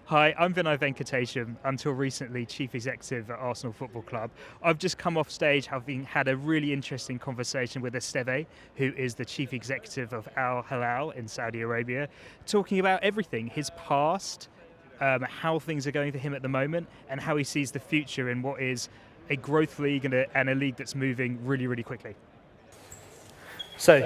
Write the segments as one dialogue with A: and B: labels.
A: Hi, I'm Vinay Venkatesham, until recently Chief Executive at Arsenal Football Club. I've just come off stage having had a really interesting conversation with Esteve, who is the Chief Executive of Al-Hilal in Saudi Arabia, talking about everything, his past, how things are going for him at the moment, and how he sees the future in what is a growth league and a league that's moving really, really quickly. So,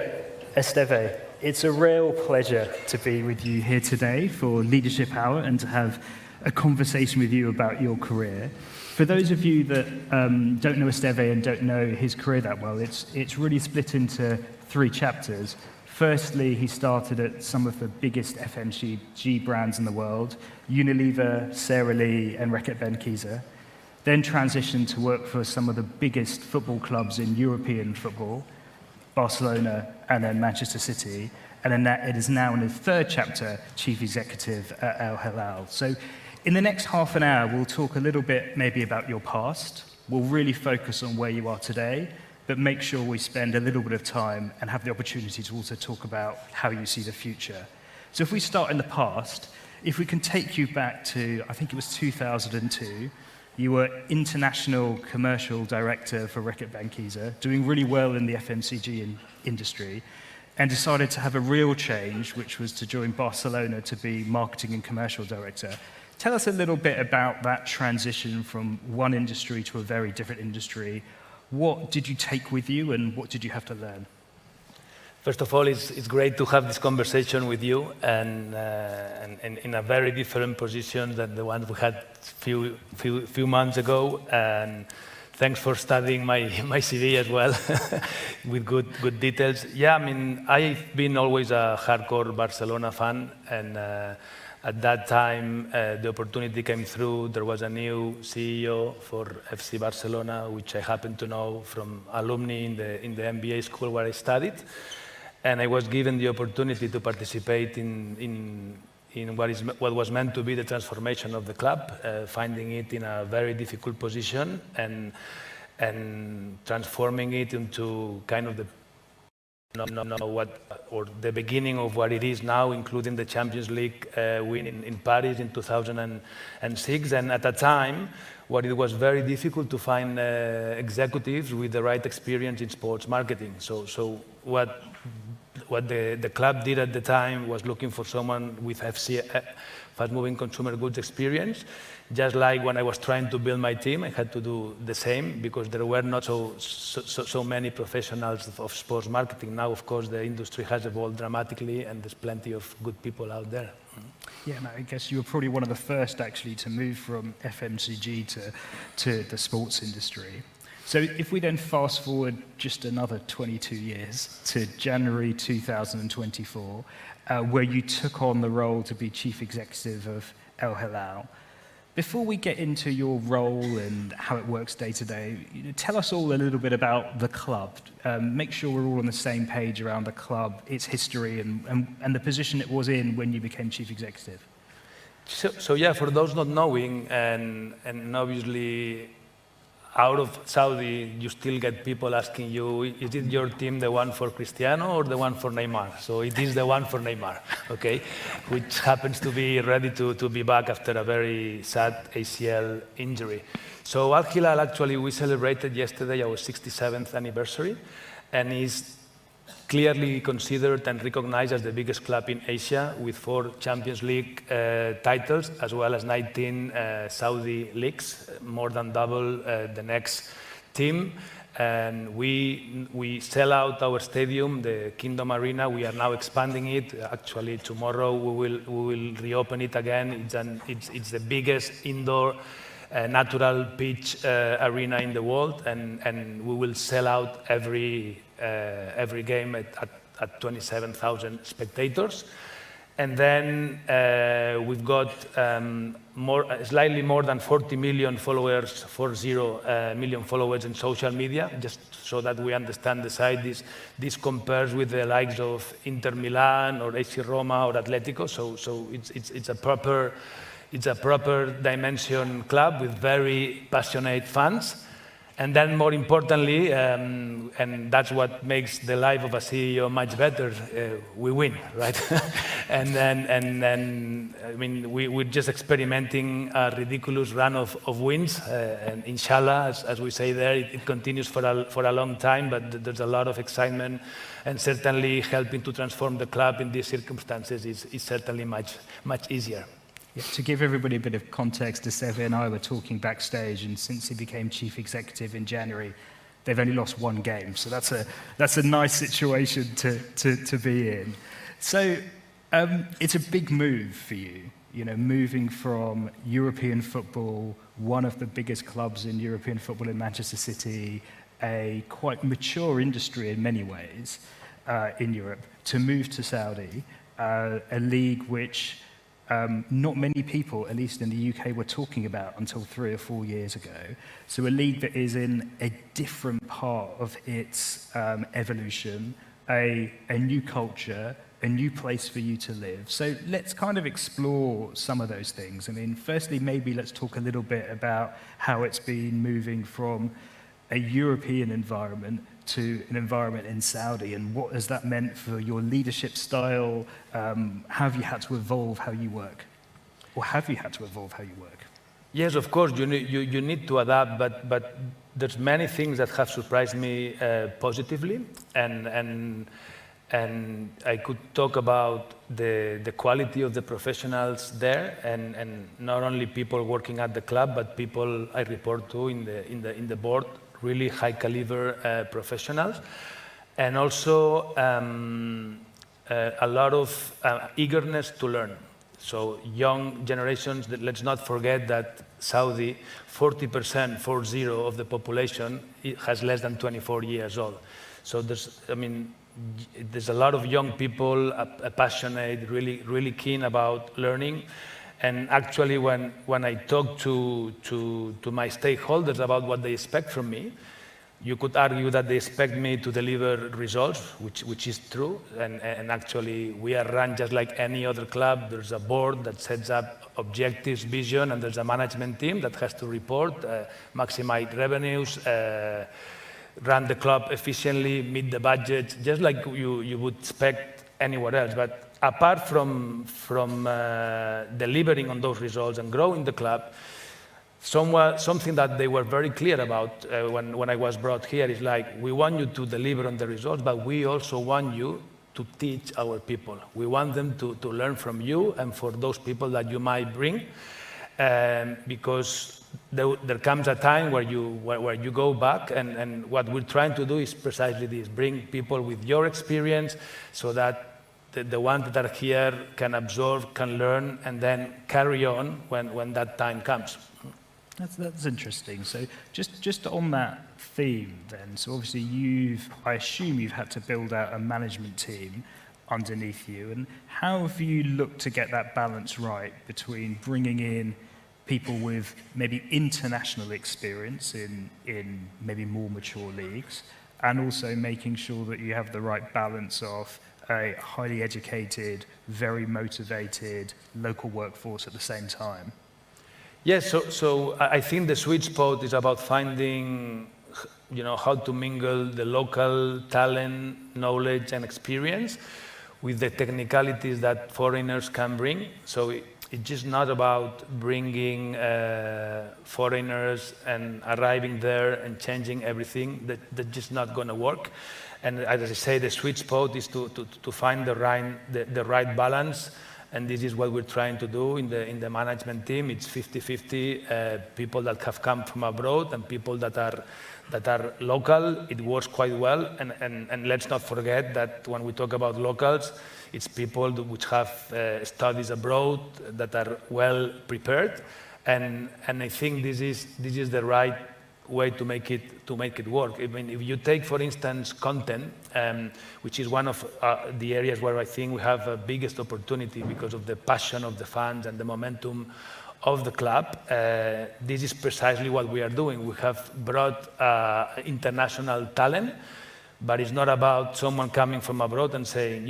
A: Esteve, it's a real pleasure to be with you here today for Leadership Hour and to have a conversation with you about your career. For those of you that don't know Esteve and don't know his career that well, it's really split into 3 chapters. Firstly, he started at some of the biggest FMCG brands in the world, Unilever, Sara Lee, and Reckitt Benckiser. Then transitioned to work for some of the biggest football clubs in European football, Barcelona, and then Manchester City. And then it is now in the 3rd chapter, Chief Executive at Al-Hilal. So in the next half an hour, we'll talk a little bit maybe about your past. We'll really focus on where you are today, but make sure we spend a little bit of time and have the opportunity to also talk about how you see the future. So if we start in the past, if we can take you back to, I think it was 2002, you were International Commercial Director for Reckitt Benckiser, doing really well in the FMCG industry, and decided to have a real change, which was to join Barcelona to be Marketing and Commercial Director. Tell us a little bit about that transition from one industry to a very different industry. What did you take with you, and what did you have to learn?
B: First of all, it's great to have this conversation with you, and in a very different position than the one we had few months ago. And thanks for studying my CV as well, with good details. Yeah, I mean, I've been always a hardcore Barcelona fan, and at that time, the opportunity came through. There was a new CEO for FC Barcelona, which I happened to know from alumni in the MBA school where I studied. And I was given the opportunity to participate in what was meant to be the transformation of the club, finding it in a very difficult position and transforming it into kind of the beginning of what it is now, including the Champions League win in Paris in 2006. And at that time, it was very difficult to find executives with the right experience in sports marketing. So what the club did at the time was looking for someone with fast-moving consumer goods experience. Just like when I was trying to build my team, I had to do the same because there were not so many professionals of sports marketing. Now, of course, the industry has evolved dramatically, and there's plenty of good people out there.
A: Yeah, no, I guess you were probably one of the first actually to move from FMCG to the sports industry. So if we then fast forward just another 22 years to January 2024, where you took on the role to be Chief Executive of Al-Hilal. Before we get into your role and how it works day to day, tell us all a little bit about the club. Make sure we're all on the same page around the club, its history, and the position it was in when you became Chief Executive.
B: So yeah, for those not knowing, and obviously out of Saudi, you still get people asking you, is it your team the one for Cristiano or the one for Neymar? So it is the one for Neymar, okay? Which happens to be ready to be back after a very sad ACL injury. So Al-Hilal, actually, we celebrated yesterday our 67th anniversary, and is clearly considered and recognized as the biggest club in Asia, with 4 Champions League titles, as well as 19 Saudi leagues, more than double the next team. And we sell out our stadium, the Kingdom Arena. We are now expanding it. Actually, tomorrow we will reopen it again. It's the biggest indoor natural pitch arena in the world, and we will sell out every game at 27,000 spectators. And then we've got slightly more than 40 million followers, 40 million followers in social media, just so that we understand the size. This compares with the likes of Inter Milan or AC Roma or Atletico. So it's a proper dimension club with very passionate fans. And then more importantly, and that's what makes the life of a CEO much better, we win, right? and then I mean, we're just experimenting a ridiculous run of wins, and inshallah, as we say there, it continues for a long time, but there's a lot of excitement, and certainly helping to transform the club in these circumstances is certainly much easier.
A: Yeah, to give everybody a bit of context, Esteve and I were talking backstage, and since he became chief executive in January, they've only lost one game. So that's a nice situation to be in. So it's a big move for you, moving from European football, one of the biggest clubs in European football in Manchester City, a quite mature industry in many ways in Europe, to move to Saudi, a league which not many people, at least in the UK, were talking about until 3 or 4 years ago. So a league that is in a different part of its evolution, a new culture, a new place for you to live. So let's kind of explore some of those things. I mean, firstly, maybe let's talk a little bit about how it's been moving from a European environment to an environment in Saudi, and what has that meant for your leadership style? Have you had to evolve how you work? Or have you had to evolve how you work?
B: Yes, of course, you need to adapt, but there's many things that have surprised me positively, and I could talk about the quality of the professionals there, and not only people working at the club, but people I report to in the board, really high caliber professionals, and also a lot of eagerness to learn. So young generations, let's not forget that Saudi, 40% of the population has less than 24 years old. So there's a lot of young people, passionate, really keen about learning. And actually, when I talk to my stakeholders about what they expect from me, you could argue that they expect me to deliver results, which is true. And actually, we are run just like any other club. There's a board that sets up objectives, vision, and there's a management team that has to report, maximize revenues, run the club efficiently, meet the budget, just like you would expect anywhere else. But apart from delivering on those results and growing the club, something that they were very clear about when I was brought here is like, we want you to deliver on the results, but we also want you to teach our people. We want them to learn from you and for those people that you might bring, because there comes a time where you go back, and what we're trying to do is precisely this: bring people with your experience so that the ones that are here can absorb, can learn, and then carry on when that time comes.
A: That's interesting. So just on that theme then, so obviously I assume you've had to build out a management team underneath you, and how have you looked to get that balance right between bringing in people with maybe international experience in maybe more mature leagues, and also making sure that you have the right balance of a highly educated, very motivated local workforce at the same time?
B: Yes, so I think the sweet spot is about finding, how to mingle the local talent, knowledge, and experience with the technicalities that foreigners can bring. So it's just not about bringing foreigners and arriving there and changing everything. That's just not going to work. And as I say, the sweet spot is to find the right balance. And this is what we're trying to do in the management team. It's 50-50, people that have come from abroad and people that are local. It works quite well. And let's not forget that when we talk about locals, it's people which have studies abroad that are well prepared. And I think this is the right way to make it work. I mean, if you take, for instance, content, which is one of the areas where I think we have the biggest opportunity because of the passion of the fans and the momentum of the club, this is precisely what we are doing. We have brought international talent, but it's not about someone coming from abroad and saying,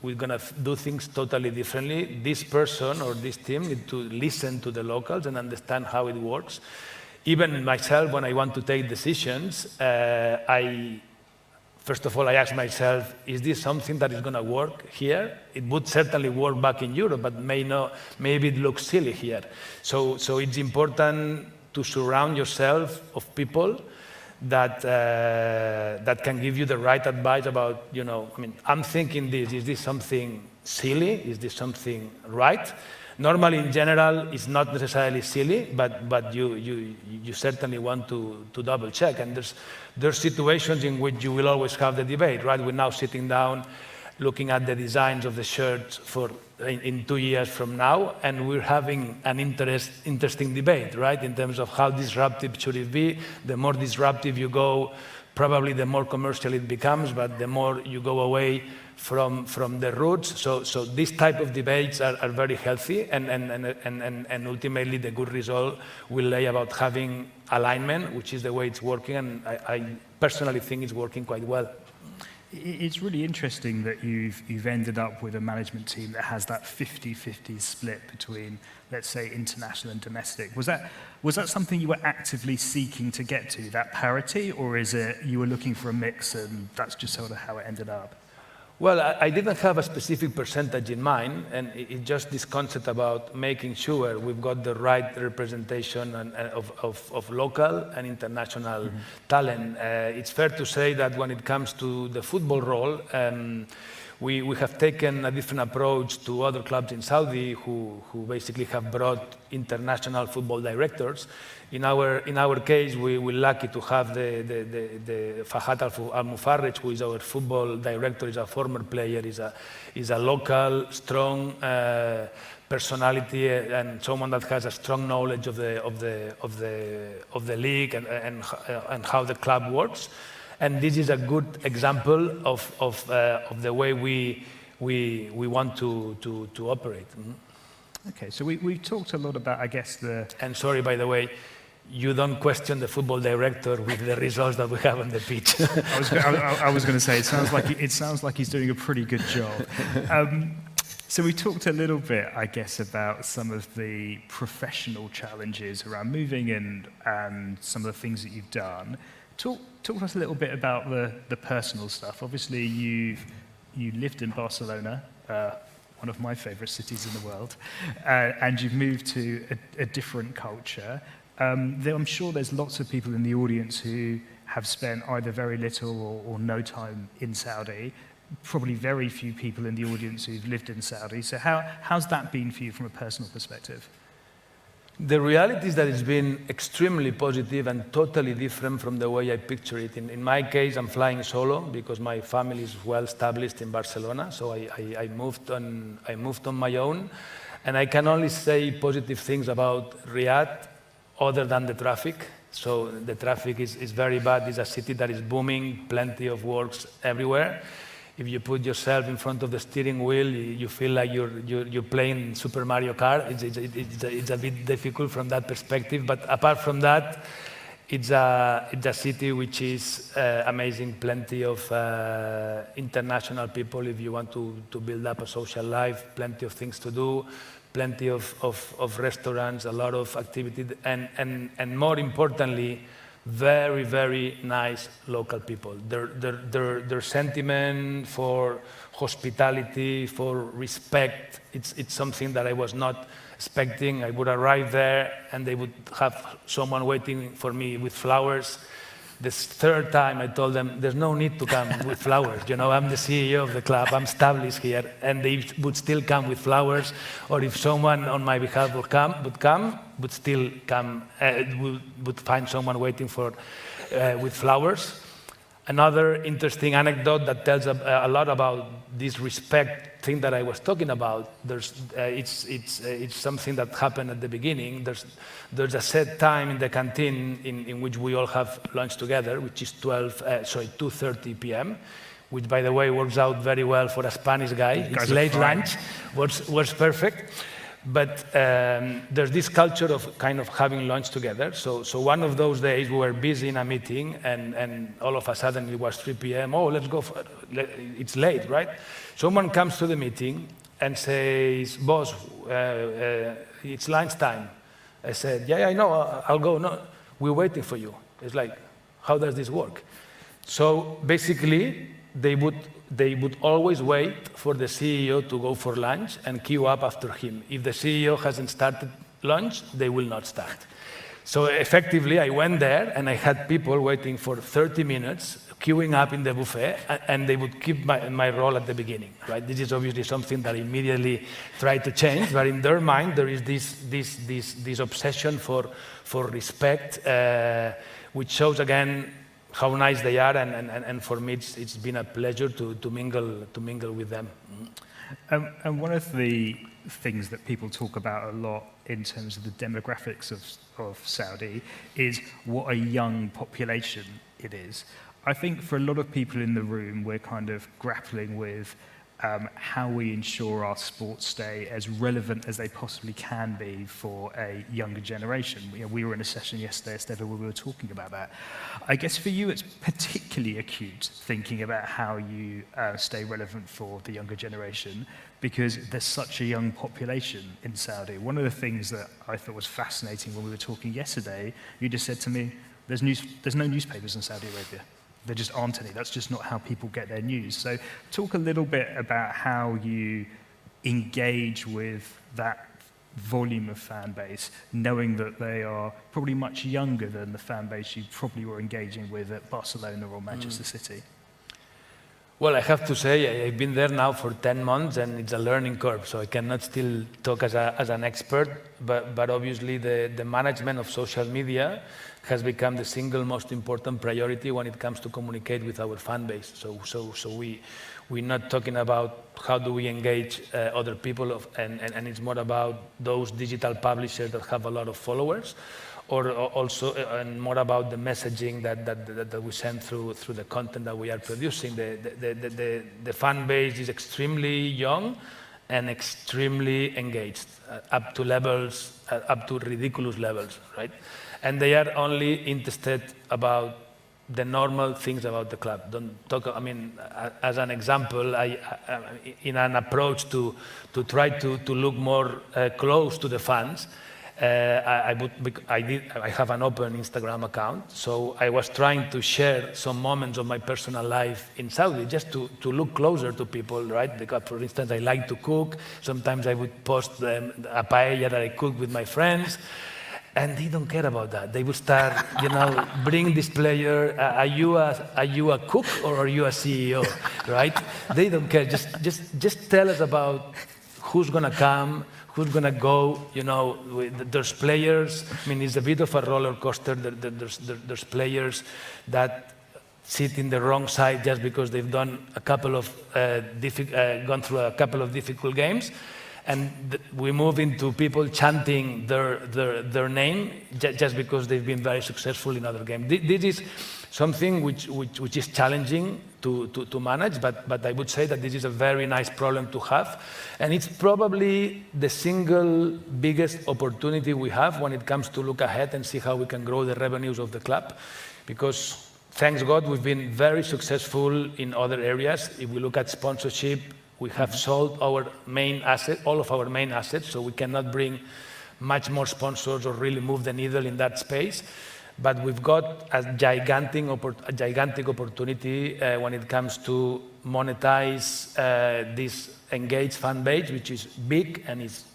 B: we're going to do things totally differently. This person or this team need to listen to the locals and understand how it works. even myself, when I want to take decisions, first of all, I ask myself, is this something that is going to work here? It would certainly work back in Europe, but maybe it looks silly here. So it's important to surround yourself of people that can give you the right advice about, I'm thinking this, is this something silly? Is this something right? Normally, in general, it's not necessarily silly, but you certainly want to double check. And there's situations in which you will always have the debate, right? We're now sitting down, looking at the designs of the shirts in 2 years from now, and we're having an interesting debate, right? In terms of how disruptive should it be. The more disruptive you go, probably the more commercial it becomes, but the more you go away from the roots. So these type of debates are very healthy, and ultimately the good result will lay about having alignment, which is the way it's working, and I personally think it's working quite well.
A: It's really interesting that you've ended up with a management team that has that 50-50 split between, let's say, international and domestic. Was that something you were actively seeking to get to, that parity, or is it you were looking for a mix and that's just sort of how it ended up?
B: Well, I didn't have a specific percentage in mind, and it's just this concept about making sure we've got the right representation of local and international talent. It's fair to say that when it comes to the football role, we have taken a different approach to other clubs in Saudi who basically have brought international football directors. In our case, we're lucky to have the Fahad Al-Mufarrij, who is our football director, is a former player, is a local, strong personality, and someone that has a strong knowledge of the league and how the club works. And this is a good example of the way we want to operate.
A: Okay, so we've talked a lot about, I guess,
B: And sorry, by the way, you don't question the football director with the results that we have on the pitch.
A: I was going to say, it sounds like he's doing a pretty good job. So we talked a little bit, I guess, about some of the professional challenges around moving and some of the things that you've done. Talk to us a little bit about the personal stuff. Obviously, you lived in Barcelona, one of my favorite cities in the world, and you've moved to a different culture. I'm sure there's lots of people in the audience who have spent either very little or no time in Saudi. Probably very few people in the audience who've lived in Saudi. So how's that been for you from a personal perspective?
B: The reality is that it's been extremely positive and totally different from the way I picture it. In my case, I'm flying solo because my family is well established in Barcelona. So I moved on my own, and I can only say positive things about Riyadh, other than the traffic. So the traffic is very bad. It's a city that is booming, plenty of works everywhere. If you put yourself in front of the steering wheel, you feel like you're playing Super Mario Kart. It's a bit difficult from that perspective, but apart from that, it's a city which is amazing, plenty of international people if you want to build up a social life, plenty of things to do, plenty of restaurants, a lot of activity, and more importantly, very, very nice local people. Their sentiment for hospitality, for respect, it's something that I was not expecting. I would arrive there and they would have someone waiting for me with flowers. The third time I told them, there's no need to come with flowers. I'm the CEO of the club, I'm established here, and they would still come with flowers, or if someone on my behalf would find someone waiting with flowers. Another interesting anecdote that tells a lot about this respect thing that I was talking about. It's something that happened at the beginning. There's a set time in the canteen in which we all have lunch together, which is 2:30 p.m., which, by the way, works out very well for a Spanish guy. It's late lunch, works perfect. But there's this culture of kind of having lunch together. So one of those days we were busy in a meeting, and all of a sudden it was 3 p.m. Oh, let's go. It's late, right? Someone comes to the meeting and says, "Boss, it's lunchtime." I said, "Yeah, I know. I'll go." No, we're waiting for you. It's like, how does this work? So basically, they would always wait for the CEO to go for lunch and queue up after him. If the CEO hasn't started lunch, they will not start. So effectively, I went there and I had people waiting for 30 minutes, queuing up in the buffet, and they would keep my role at the beginning, right? This is obviously something that I immediately tried to change, but in their mind, there is this obsession for respect, which shows again how nice they are, and for me, it's been a pleasure to mingle with them.
A: And one of the things that people talk about a lot in terms of the demographics of Saudi is what a young population it is. I think for a lot of people in the room, we're kind of grappling with how we ensure our sports stay as relevant as they possibly can be for a younger generation. We were in a session yesterday, Esteve, where we were talking about that. I guess for you, it's particularly acute thinking about how you stay relevant for the younger generation, because there's such a young population in Saudi. One of the things that I thought was fascinating when we were talking yesterday, you just said to me, there's no newspapers in Saudi Arabia. There just aren't any. That's just not how people get their news. So talk a little bit about how you engage with that volume of fan base, knowing that they are probably much younger than the fan base you probably were engaging with at Barcelona or Manchester City.
B: Well, I have to say, I've been there now for 10 months, and it's a learning curve, so I cannot still talk as an expert, but obviously the management of social media has become the single most important priority when it comes to communicate with our fan base. So we're not talking about how do we engage other people, and it's more about those digital publishers that have a lot of followers, or also and more about the messaging that we send through the content that we are producing. The fan base is extremely young and extremely engaged, up to ridiculous levels, right? And they are only interested about the normal things about the club. Don't talk. I mean, as an example, in an approach to try to look more close to the fans, I have an open Instagram account, so I was trying to share some moments of my personal life in Saudi, just to look closer to people, right? Because, for instance, I like to cook. Sometimes I would post a paella that I cook with my friends. And they don't care about that. They will start, bring this player. Are you a cook or are you a CEO, right? They don't care. Just tell us about who's gonna come, who's gonna go. There's players. I mean, it's a bit of a roller coaster. There's players that sit in the wrong side just because they've done gone through a couple of difficult games. And we move into people chanting their name just because they've been very successful in other games. This is something which is challenging to manage, but I would say that this is a very nice problem to have. And it's probably the single biggest opportunity we have when it comes to look ahead and see how we can grow the revenues of the club. Because thanks God, we've been very successful in other areas. If we look at sponsorship, we have sold our main asset, all of our main assets, so we cannot bring much more sponsors or really move the needle in that space. But we've got a gigantic opportunity when it comes to monetize this engaged fan base, which is big and it's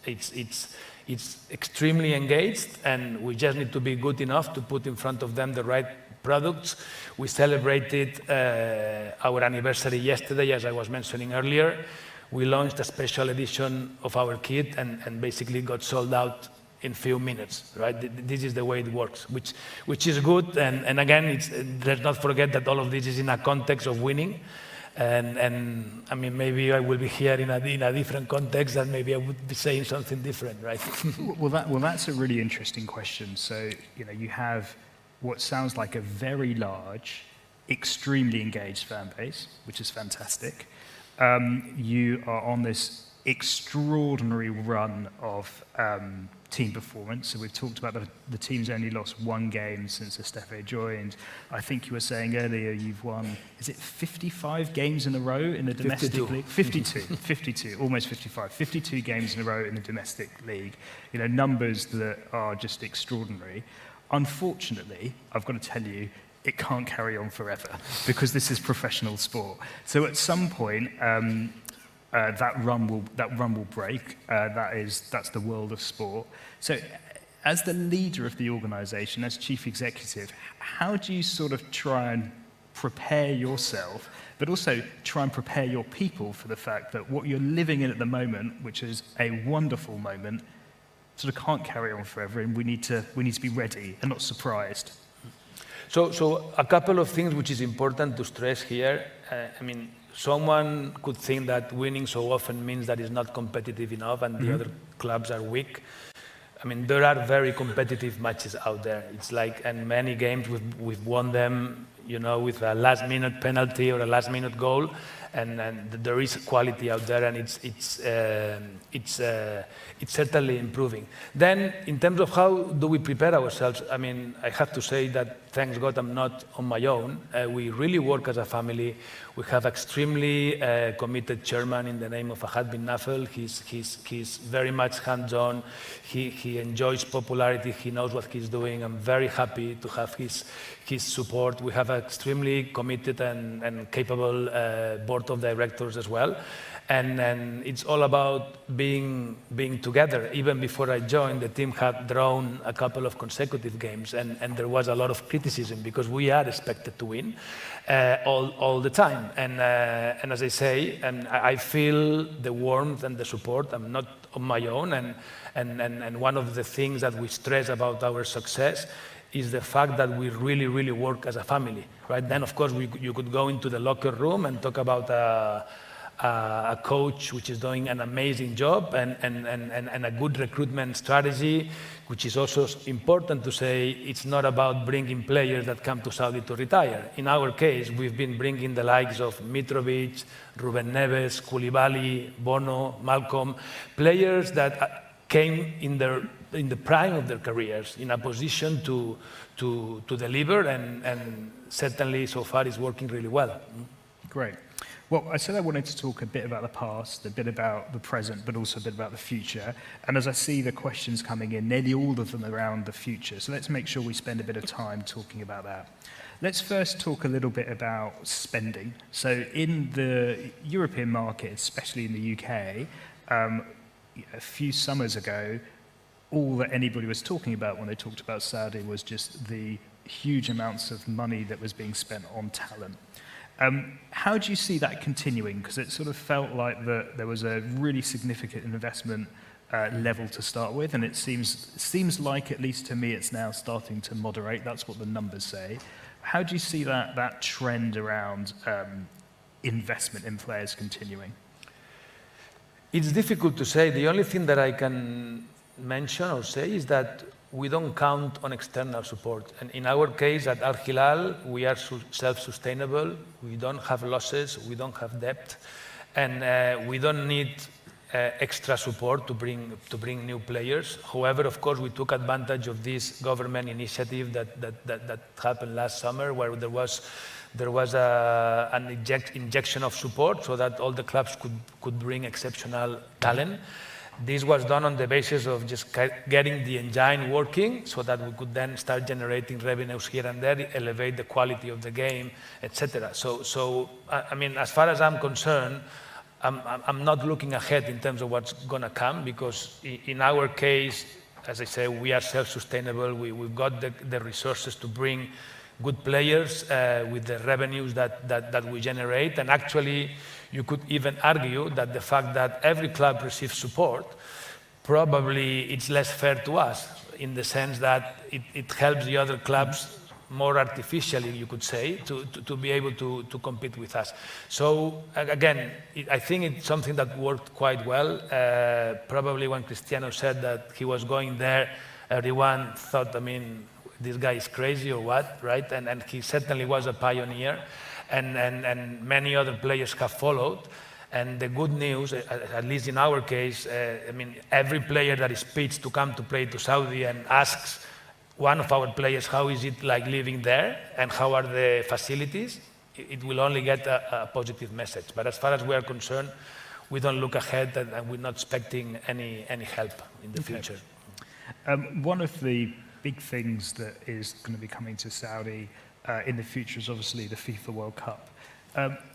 B: extremely engaged, and we just need to be good enough to put in front of them the right products. We celebrated our anniversary yesterday, as I was mentioning earlier. We launched a special edition of our kit and basically got sold out in few minutes, right? This is the way it works, which is good. And again, let's not forget that all of this is in a context of winning. And I mean, maybe I will be here in a different context, and maybe I would be saying something different, right?
A: Well, that's a really interesting question. So, you have what sounds like a very large, extremely engaged fan base, which is fantastic. You are on this extraordinary run of team performance. So we've talked about the team's only lost one game since Esteve joined. I think you were saying earlier you've won, is it 55 games in a row in the domestic
B: 52.
A: league? 52, almost 55. 52 games in a row in the domestic league. Numbers that are just extraordinary. Unfortunately, I've got to tell you, it can't carry on forever because this is professional sport. So at some point, that run will break. That's the world of sport. So, as the leader of the organisation, as chief executive, how do you sort of try and prepare yourself, but also try and prepare your people for the fact that what you're living in at the moment, which is a wonderful moment, sort of can't carry on forever, and we need to be ready and not surprised.
B: So a couple of things which is important to stress here. Someone could think that winning so often means that it's not competitive enough and the other clubs are weak. There are very competitive matches out there. It's like, and many games we've won them, with a last-minute penalty or a last-minute goal, and there is quality out there, and it's certainly improving. Then, in terms of how do we prepare ourselves, I have to say that, thanks God, I'm not on my own. We really work as a family. We have extremely committed chairman in the name of Ahad bin Nafel. He's very much hands-on. He enjoys popularity. He knows what he's doing. I'm very happy to have his support. We have an extremely committed and capable board of directors as well. And it's all about being together. Even before I joined, the team had drawn a couple of consecutive games, and there was a lot of criticism because we are expected to win all the time. And as I say, and I feel the warmth and the support. I'm not on my own, and one of the things that we stress about our success is the fact that we really, really work as a family, right? Then, of course, you could go into the locker room and talk about a coach which is doing an amazing job and a good recruitment strategy, which is also important to say. It's not about bringing players that come to Saudi to retire. In our case, we've been bringing the likes of Mitrovic, Ruben Neves, Koulibaly, Bono, Malcolm, players that came in the prime of their careers, in a position to deliver, and certainly so far it's working really well.
A: Great. Well, I said I wanted to talk a bit about the past, a bit about the present, but also a bit about the future. And as I see the questions coming in, nearly all of them around the future. So let's make sure we spend a bit of time talking about that. Let's first talk a little bit about spending. So in the European market, especially in the UK, a few summers ago, all that anybody was talking about when they talked about Saudi was just the huge amounts of money that was being spent on talent. How do you see that continuing? Because it sort of felt like there was a really significant investment level to start with, and it seems like, at least to me, it's now starting to moderate. That's what the numbers say. How do you see that trend around investment in players continuing?
B: It's difficult to say. The only thing that I can mention or say is that we don't count on external support. And in our case, at Al-Hilal, we are self-sustainable. We don't have losses. We don't have debt. And we don't need extra support to bring new players. However, of course, we took advantage of this government initiative that happened last summer, where there was an injection of support so that all the clubs could bring exceptional talent. This was done on the basis of just getting the engine working so that we could then start generating revenues here and there, elevate the quality of the game, etc. So I mean, as far as I'm concerned, I'm not looking ahead in terms of what's going to come, because in our case, as I say, we are self-sustainable. We've got the resources to bring good players with the revenues that we generate. And actually, you could even argue that the fact that every club receives support, probably it's less fair to us, in the sense that it helps the other clubs more artificially, you could say, to be able to compete with us. So again, I think it's something that worked quite well. Probably when Cristiano said that he was going there, everyone thought, I mean, this guy is crazy or what, right? And he certainly was a pioneer, and many other players have followed. And the good news, at least in our case, I mean, every player that is pitched to come to play to Saudi and asks one of our players, how is it like living there and how are the facilities, it will only get a positive message. But as far as we are concerned, we don't look ahead, and we're not expecting any help in the future.
A: One of the big things that is going to be coming to Saudi in the future is obviously the FIFA World Cup.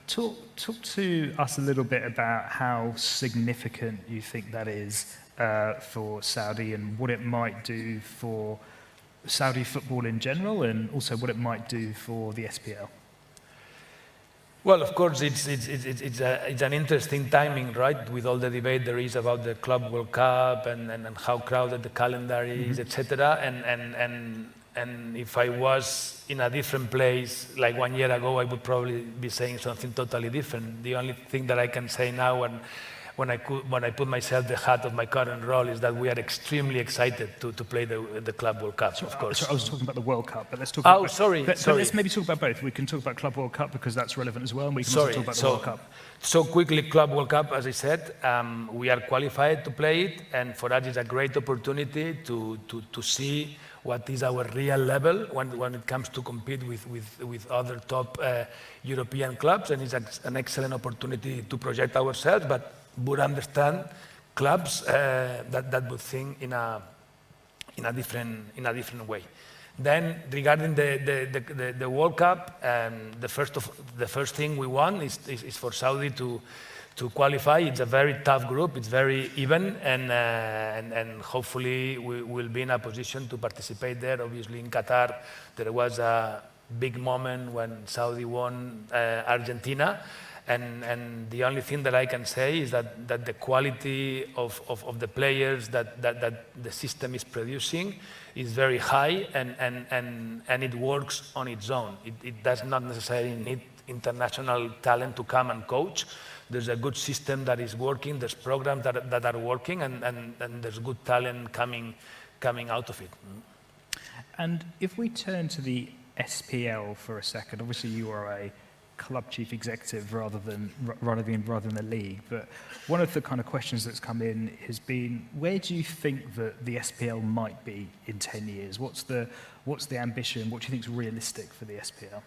A: Talk to us a little bit about how significant you think that is for Saudi and what it might do for Saudi football in general and also what it might do for the SPL.
B: Well, of course, it's an interesting timing, right? With all the debate there is about the Club World Cup and how crowded the calendar is, etc. And if I was in a different place like 1 year ago, I would probably be saying something totally different. The only thing that I can say now, when I put myself the hat of my current role, is that we are extremely excited to play the Club World Cup, of course.
A: I was talking about the World Cup, but let's talk
B: about...
A: Oh,
B: sorry.
A: But let's maybe talk about both. We can talk about Club World Cup because that's relevant as well, and we can also talk about the World Cup.
B: So quickly, Club World Cup, as I said, we are qualified to play it, and for us it's a great opportunity to see what is our real level when it comes to compete with other top European clubs, and it's an excellent opportunity to project ourselves, but would understand clubs that would think in a different way. Then, regarding the World Cup, the first thing we want is for Saudi to qualify. It's a very tough group. It's very even, and hopefully we will be in a position to participate there. Obviously, in Qatar, there was a big moment when Saudi won Argentina. And the only thing that I can say is that the quality of the players that the system is producing is very high, and it works on its own. It does not necessarily need international talent to come and coach. There's a good system that is working, there's programs that are working, and there's good talent coming out of it.
A: And if we turn to the SPL for a second, obviously you are a club chief executive rather than the league. But one of the kind of questions that's come in has been, where do you think that the SPL might be in 10 years? What's the ambition? What do you think is realistic for the SPL?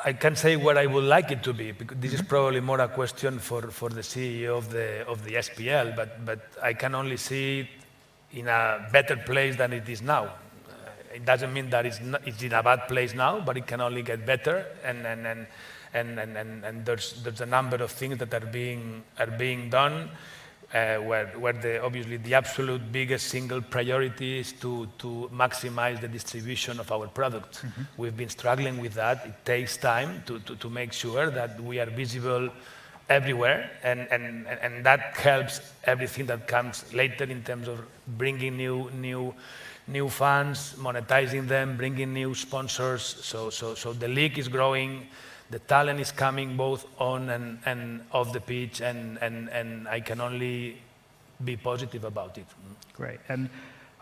B: I can say where I would like it to be, because this is probably more a question for the CEO of the SPL, but I can only see it in a better place than it is now. It doesn't mean that it's in a bad place now, but it can only get better, and there's a number of things that are being done, where obviously the absolute biggest single priority is to maximize the distribution of our product. We've been struggling with that. It takes time to make sure that we are visible everywhere, and that helps everything that comes later in terms of bringing new fans, monetizing them, bringing new sponsors. So the league is growing, the talent is coming both on and off the pitch, and I can only be positive about it.
A: Great. And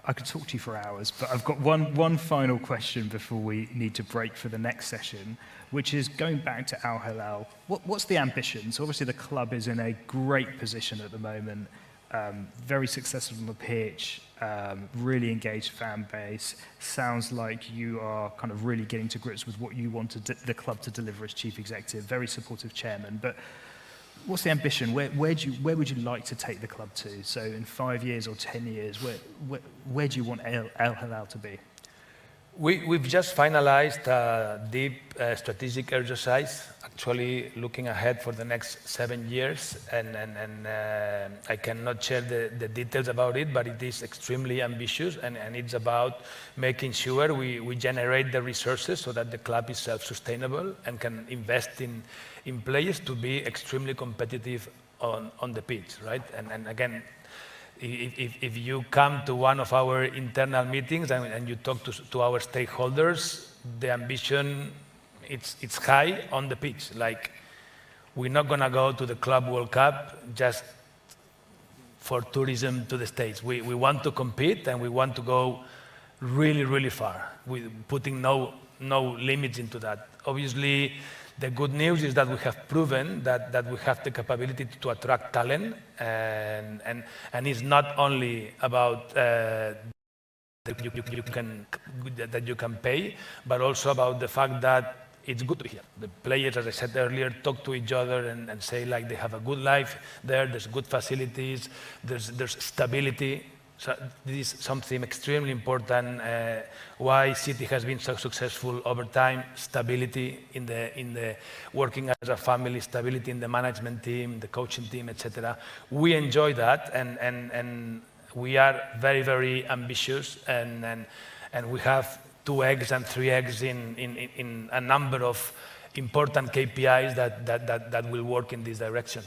A: I could talk to you for hours, but I've got one final question before we need to break for the next session, which is going back to Al-Hilal. What's the ambition? So obviously the club is in a great position at the moment, very successful on the pitch, really engaged fan base. Sounds like you are kind of really getting to grips with what you want the club to deliver as chief executive, very supportive chairman. But what's the ambition? Where would you like to take the club to? So in 5 years or 10 years, where do you want Al-Hilal to be?
B: We've just finalized a deep strategic exercise, actually looking ahead for the next 7 years, and I cannot share the details about it, but it is extremely ambitious, and it's about making sure we generate the resources so that the club is self-sustainable and can invest in players to be extremely competitive on the pitch, right? And again, if you come to one of our internal meetings and you talk to our stakeholders, the ambition, it's high on the pitch. Like, we're not going to go to the Club World Cup just for tourism to the States. We want to compete, and we want to go really, really far, with putting no limits into that. Obviously, the good news is that we have proven that we have the capability to attract talent, and it's not only about that you can pay, but also about the fact that it's good to hear. The players, as I said earlier, talk to each other and say like they have a good life there, there's good facilities, there's stability. So this is something extremely important. Why City has been so successful over time: stability in the working as a family, stability in the management team, the coaching team, etc. We enjoy that, and we are very, very ambitious, and we have 2 eggs and 3 eggs in a number of important KPIs that will work in this direction.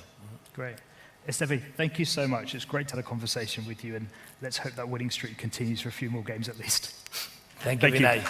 A: Great. Esteve, thank you so much. It's great to have a conversation with you, and let's hope that winning streak continues for a few more games at least.
B: Thank you, Vinay.